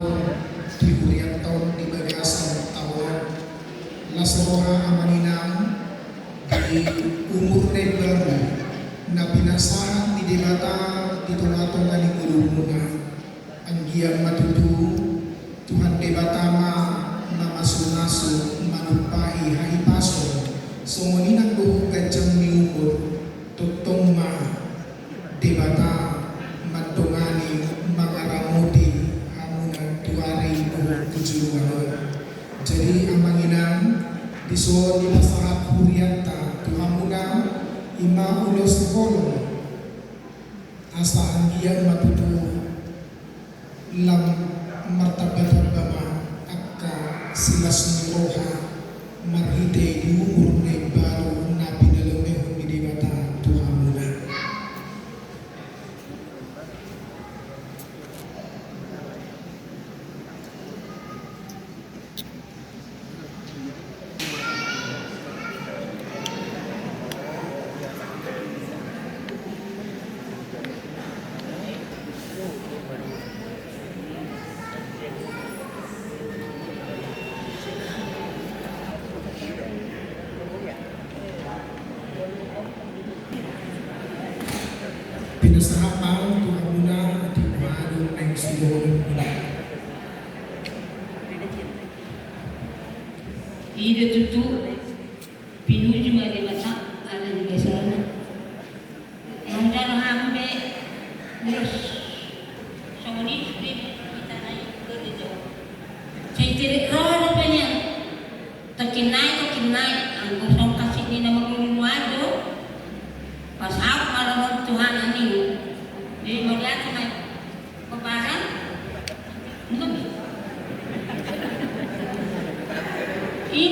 Dihurian tahun di bagasan tahun Nasroha amaninang di umur baru na pinasahan ni Debata di tunga-tunga ni Gulumuna anggiang matutu Tuhan Debata na masunaso manupai haipaso sunguninang buhong gajang ni umur tutong Debata matungani mga ramuti jadi amanginang disuon di masyarakat hurianta tuhamuna ima ulos kolong asa anggian matutu lam martabat bama akka silas ni roha marhite di umur na baru na pinalumehon ni Debata tuhamuna. Pinasahapan Tuhan muna at ipahalong ang sigurong muna. Ida tutu pinuju mari mata ala di besarana. Anda hambe terus songoni sudah kita naik ke itu. Ciri roh rupanya terkinai anggo song kasih ni nama guru wado pas aku malam Tuhan ini jadi melihat sampai kebaran ini